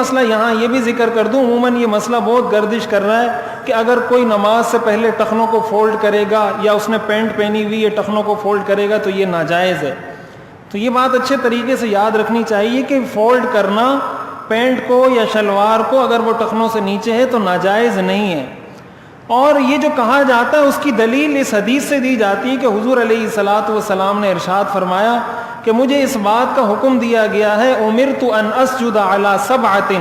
مسئلہ یہاں یہ بھی ذکر کر دوں، عموماً یہ مسئلہ بہت گردش کر رہا ہے کہ اگر کوئی نماز سے پہلے ٹخنوں کو فولڈ کرے گا یا اس نے پینٹ پہنی ہوئی ہے ٹخنوں کو فولڈ کرے گا تو یہ ناجائز ہے. تو یہ بات اچھے طریقے سے یاد رکھنی چاہیے کہ فولڈ کرنا پینٹ کو یا شلوار کو اگر وہ ٹخنوں سے نیچے ہے تو ناجائز نہیں ہے. اور یہ جو کہا جاتا ہے اس کی دلیل اس حدیث سے دی جاتی ہے کہ حضور علیہ الصلاۃ والسلام نے ارشاد فرمایا کہ مجھے اس بات کا حکم دیا گیا ہے امرت ان اسجد علی سبعۃ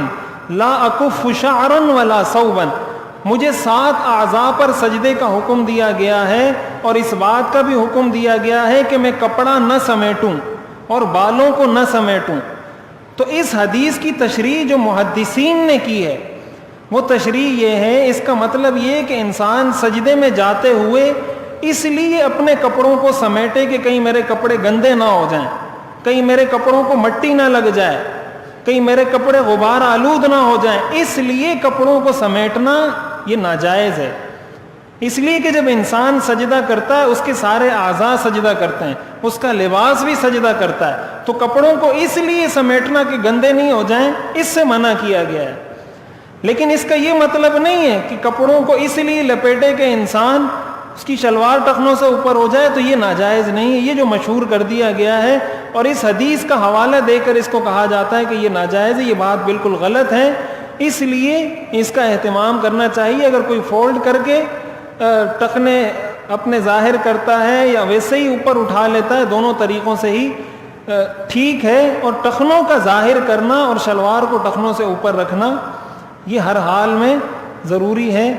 لا اکف شعرا ولا ثوبا، مجھے 7 اعضاء پر سجدے کا حکم دیا گیا ہے اور اس بات کا بھی حکم دیا گیا ہے کہ میں کپڑا نہ سمیٹوں اور بالوں کو نہ سمیٹوں. تو اس حدیث کی تشریح جو محدثین نے کی ہے وہ تشریح یہ ہے، اس کا مطلب یہ کہ انسان سجدے میں جاتے ہوئے اس لیے اپنے کپڑوں کو سمیٹے کہ کہیں میرے کپڑے گندے نہ ہو جائیں، کہیں میرے کپڑوں کو مٹی نہ لگ جائے، کہیں میرے کپڑے غبار آلود نہ ہو جائیں، اس لیے کپڑوں کو سمیٹنا یہ ناجائز ہے. اس لیے کہ جب انسان سجدہ کرتا ہے اس کے سارے اعضاء سجدہ کرتے ہیں، اس کا لباس بھی سجدہ کرتا ہے، تو کپڑوں کو اس لیے سمیٹنا کہ گندے نہیں ہو جائیں اس سے منع کیا گیا ہے. لیکن اس کا یہ مطلب نہیں ہے کہ کپڑوں کو اس لیے لپیٹے کہ انسان اس کی شلوار ٹخنوں سے اوپر ہو جائے تو یہ ناجائز نہیں ہے. یہ جو مشہور کر دیا گیا ہے اور اس حدیث کا حوالہ دے کر اس کو کہا جاتا ہے کہ یہ ناجائز ہے، یہ بات بالکل غلط ہے. اس لیے اس کا اہتمام کرنا چاہیے. اگر کوئی فولڈ کر کے ٹخنے اپنے ظاہر کرتا ہے یا ویسے ہی اوپر اٹھا لیتا ہے، دونوں طریقوں سے ہی ٹھیک ہے. اور ٹخنوں کا ظاہر کرنا اور شلوار کو ٹخنوں سے اوپر رکھنا یہ ہر حال میں ضروری ہے.